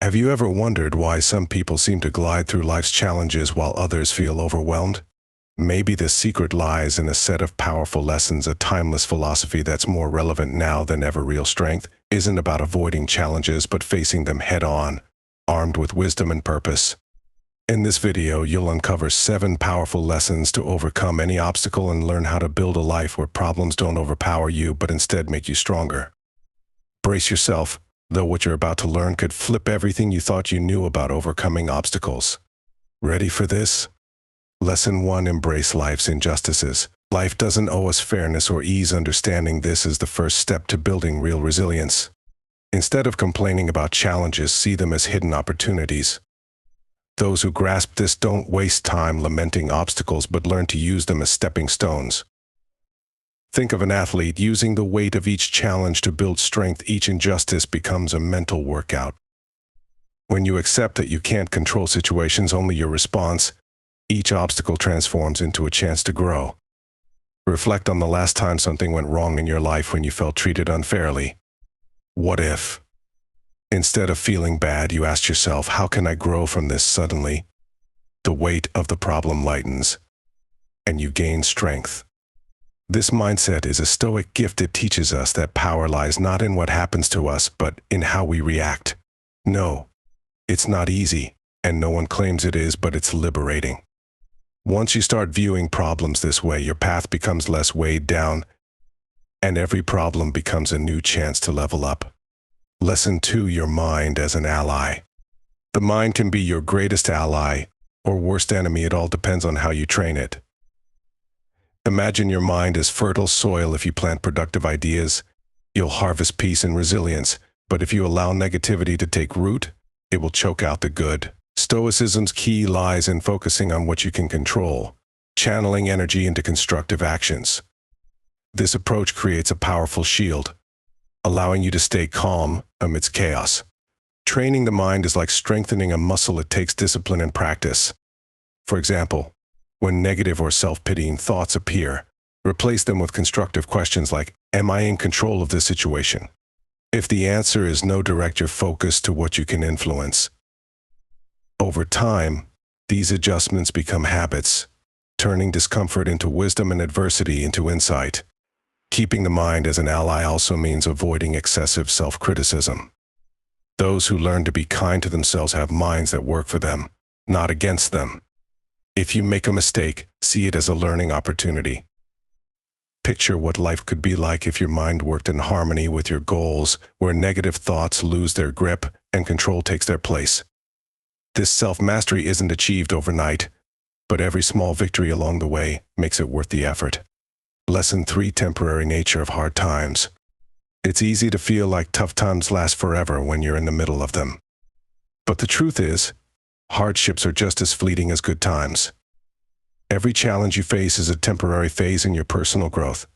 Have you ever wondered why some people seem to glide through life's challenges while others feel overwhelmed? Maybe the secret lies in a set of powerful lessons, a timeless philosophy that's more relevant now than ever. Real strength isn't about avoiding challenges but facing them head-on, armed with wisdom and purpose. In this video, you'll uncover 7 powerful lessons to overcome any obstacle and learn how to build a life where problems don't overpower you but instead make you stronger. Brace yourself, though what you're about to learn could flip everything you thought you knew about overcoming obstacles. Ready for this? Lesson 1: Embrace life's injustices. Life doesn't owe us fairness or ease. Understanding this is the first step to building real resilience. Instead of complaining about challenges, see them as hidden opportunities. Those who grasp this don't waste time lamenting obstacles but learn to use them as stepping stones. Think of an athlete using the weight of each challenge to build strength. Each injustice becomes a mental workout. When you accept that you can't control situations, only your response, each obstacle transforms into a chance to grow. Reflect on the last time something went wrong in your life when you felt treated unfairly. What if, instead of feeling bad, you asked yourself, how can I grow from this? Suddenly, the weight of the problem lightens, and you gain strength. This mindset is a Stoic gift. It teaches us that power lies not in what happens to us, but in how we react. No, it's not easy, and no one claims it is, but it's liberating. Once you start viewing problems this way, your path becomes less weighed down, and every problem becomes a new chance to level up. Lesson 2: Your mind as an ally. The mind can be your greatest ally or worst enemy. It all depends on how you train it. Imagine your mind as fertile soil. If you plant productive ideas, you'll harvest peace and resilience. But if you allow negativity to take root, it will choke out the good. Stoicism's key lies in focusing on what you can control, channeling energy into constructive actions. This approach creates a powerful shield, allowing you to stay calm amidst chaos. Training the mind is like strengthening a muscle. It takes discipline and practice. For example, when negative or self-pitying thoughts appear, replace them with constructive questions like, am I in control of this situation? If the answer is no, direct your focus to what you can influence. Over time, these adjustments become habits, turning discomfort into wisdom and adversity into insight. Keeping the mind as an ally also means avoiding excessive self-criticism. Those who learn to be kind to themselves have minds that work for them, not against them. If you make a mistake, see it as a learning opportunity. Picture what life could be like if your mind worked in harmony with your goals, where negative thoughts lose their grip and control takes their place. This self-mastery isn't achieved overnight, but every small victory along the way makes it worth the effort. Lesson 3: Temporary nature of hard times. It's easy to feel like tough times last forever when you're in the middle of them. But the truth is, hardships are just as fleeting as good times. Every challenge you face is a temporary phase in your personal growth.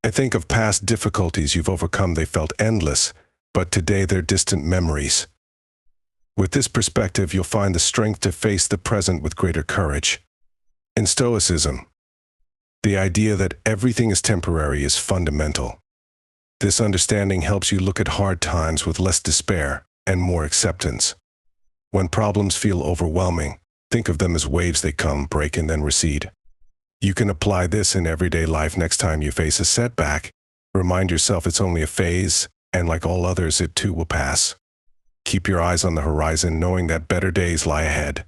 I think of past difficulties you've overcome. They felt endless, but today they're distant memories. With this perspective, you'll find the strength to face the present with greater courage. In Stoicism, the idea that everything is temporary is fundamental. This understanding helps you look at hard times with less despair and more acceptance. When problems feel overwhelming, think of them as waves. They come, break, and then recede. You can apply this in everyday life. Next time you face a setback, remind yourself it's only a phase, and like all others, it too will pass. Keep your eyes on the horizon, knowing that better days lie ahead.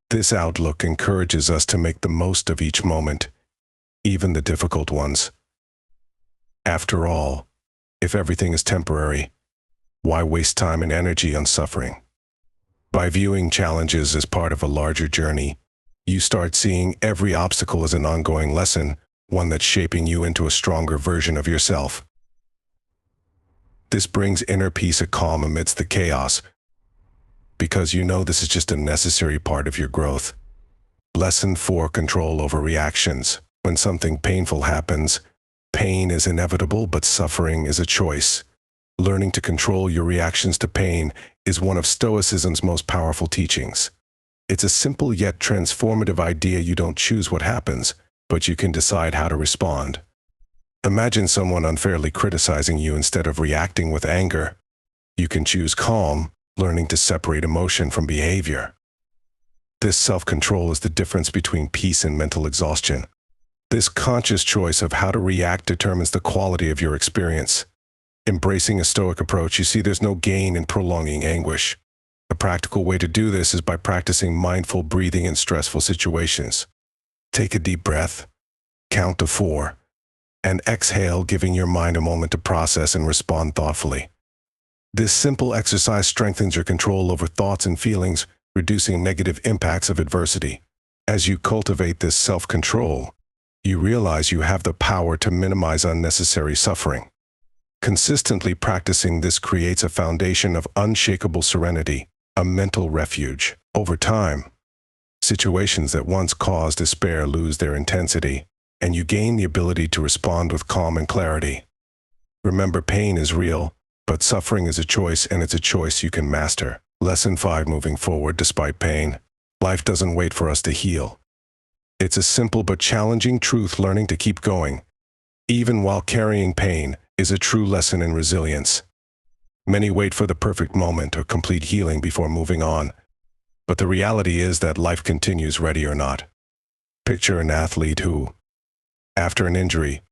This outlook encourages us to make the most of each moment, even the difficult ones. After all, if everything is temporary, why waste time and energy on suffering? By viewing challenges as part of a larger journey, you start seeing every obstacle as an ongoing lesson, one that's shaping you into a stronger version of yourself. This brings inner peace, a calm amidst the chaos, because you know this is just a necessary part of your growth. Lesson 4: Control over reactions. When something painful happens, pain is inevitable, but suffering is a choice. Learning to control your reactions to pain is one of Stoicism's most powerful teachings. It's a simple yet transformative idea. You don't choose what happens, but you can decide how to respond. Imagine someone unfairly criticizing you. Instead of reacting with anger, you can choose calm learning to separate emotion from behavior. This self-control is the difference between peace and mental exhaustion. This conscious choice of how to react determines the quality of your experience. Embracing a Stoic approach, you see there's no gain in prolonging anguish. A practical way to do this is by practicing mindful breathing in stressful situations. Take a deep breath, count to 4, and exhale, giving your mind a moment to process and respond thoughtfully. This simple exercise strengthens your control over thoughts and feelings, reducing negative impacts of adversity. As you cultivate this self-control, you realize you have the power to minimize unnecessary suffering. Consistently practicing this creates a foundation of unshakable serenity, a mental refuge. Over time, situations that once caused despair lose their intensity, and you gain the ability to respond with calm and clarity. Remember, pain is real, but suffering is a choice, and it's a choice you can master. Lesson 5: moving forward despite pain. Life doesn't wait for us to heal. It's a simple but challenging truth. Learning to keep going, even while carrying pain, is a true lesson in resilience. Many wait for the perfect moment or complete healing before moving on, but the reality is that life continues, ready or not. Picture an athlete who, after an injury,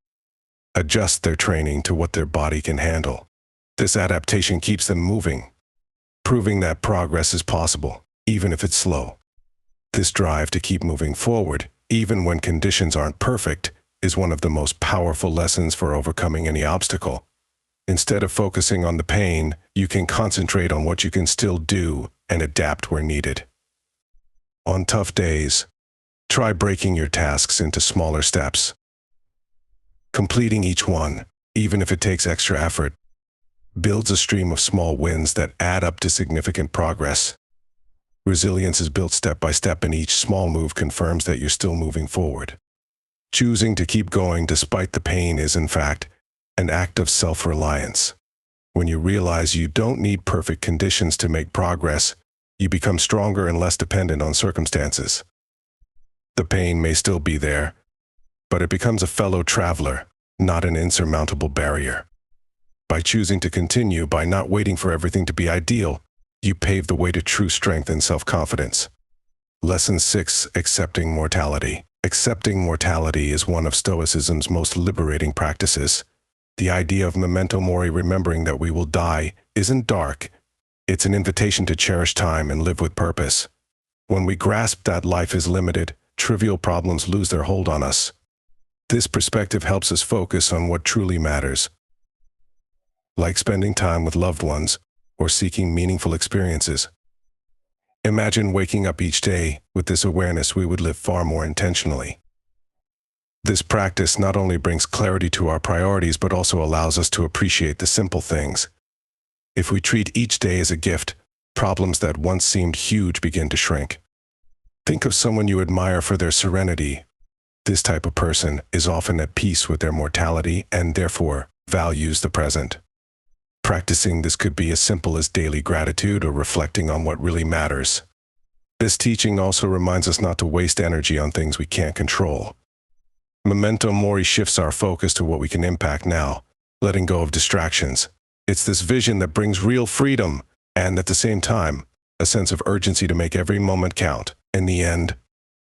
adjusts their training to what their body can handle. This adaptation keeps them moving, proving that progress is possible, even if it's slow. This drive to keep moving forward, even when conditions aren't perfect, is one of the most powerful lessons for overcoming any obstacle. Instead of focusing on the pain, you can concentrate on what you can still do and adapt where needed. On tough days, try breaking your tasks into smaller steps. Completing each one, even if it takes extra effort, builds a stream of small wins that add up to significant progress. Resilience is built step by step, and each small move confirms that you're still moving forward. Choosing to keep going despite the pain is, in fact, an act of self-reliance. When you realize you don't need perfect conditions to make progress, you become stronger and less dependent on circumstances. The pain may still be there, but it becomes a fellow traveler, not an insurmountable barrier. By choosing to continue, by not waiting for everything to be ideal, you pave the way to true strength and self-confidence. Lesson 6: accepting mortality. Accepting mortality is one of Stoicism's most liberating practices. The idea of memento mori, remembering that we will die, isn't dark. It's an invitation to cherish time and live with purpose. When we grasp that life is limited, trivial problems lose their hold on us. This perspective helps us focus on what truly matters, like spending time with loved ones or seeking meaningful experiences. Imagine waking up each day with this awareness. We would live far more intentionally. This practice not only brings clarity to our priorities, but also allows us to appreciate the simple things. If we treat each day as a gift, problems that once seemed huge begin to shrink. Think of someone you admire for their serenity. This type of person is often at peace with their mortality and therefore values the present. Practicing this could be as simple as daily gratitude or reflecting on what really matters. This teaching also reminds us not to waste energy on things we can't control. Memento mori shifts our focus to what we can impact now, letting go of distractions. It's this vision that brings real freedom and, at the same time, a sense of urgency to make every moment count. In the end,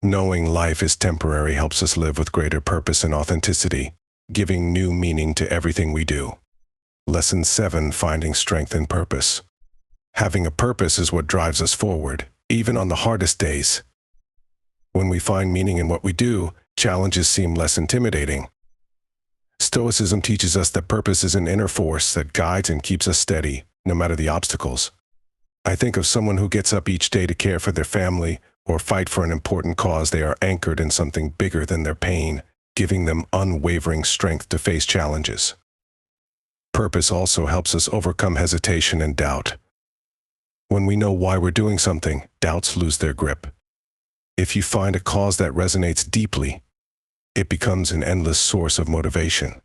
knowing life is temporary helps us live with greater purpose and authenticity, giving new meaning to everything we do. Lesson 7: finding strength in purpose. Having a purpose is what drives us forward, even on the hardest days. When we find meaning in what we do, challenges seem less intimidating. Stoicism teaches us that purpose is an inner force that guides and keeps us steady, no matter the obstacles. I think of someone who gets up each day to care for their family or fight for an important cause. They are anchored in something bigger than their pain, giving them unwavering strength to face challenges. Purpose also helps us overcome hesitation and doubt. When we know why we're doing something, doubts lose their grip. If you find a cause that resonates deeply, it becomes an endless source of motivation.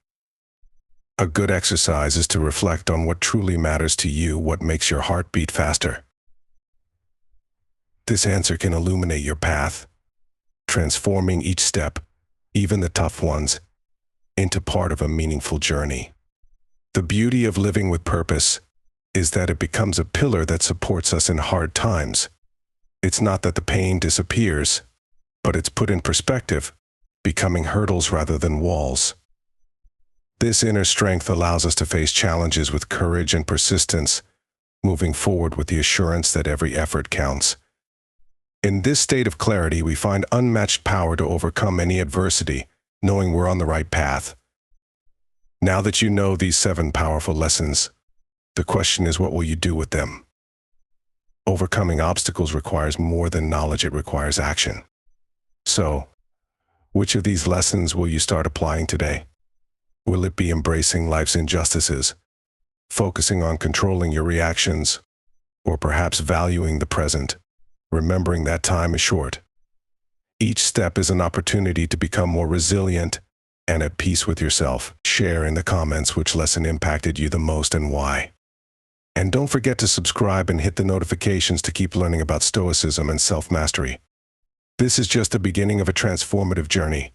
A good exercise is to reflect on what truly matters to you, what makes your heart beat faster. This answer can illuminate your path, transforming each step, even the tough ones, into part of a meaningful journey. The beauty of living with purpose is that it becomes a pillar that supports us in hard times. It's not that the pain disappears, but it's put in perspective, becoming hurdles rather than walls. This inner strength allows us to face challenges with courage and persistence, moving forward with the assurance that every effort counts. In this state of clarity, we find unmatched power to overcome any adversity, knowing we're on the right path. Now that you know these 7 powerful lessons, the question is, what will you do with them? Overcoming obstacles requires more than knowledge, it requires action. So, which of these lessons will you start applying today? Will it be embracing life's injustices, focusing on controlling your reactions, or perhaps valuing the present, remembering that time is short? Each step is an opportunity to become more resilient and at peace with yourself. Share in the comments which lesson impacted you the most and why. And don't forget to subscribe and hit the notifications to keep learning about Stoicism and self-mastery. This is just the beginning of a transformative journey.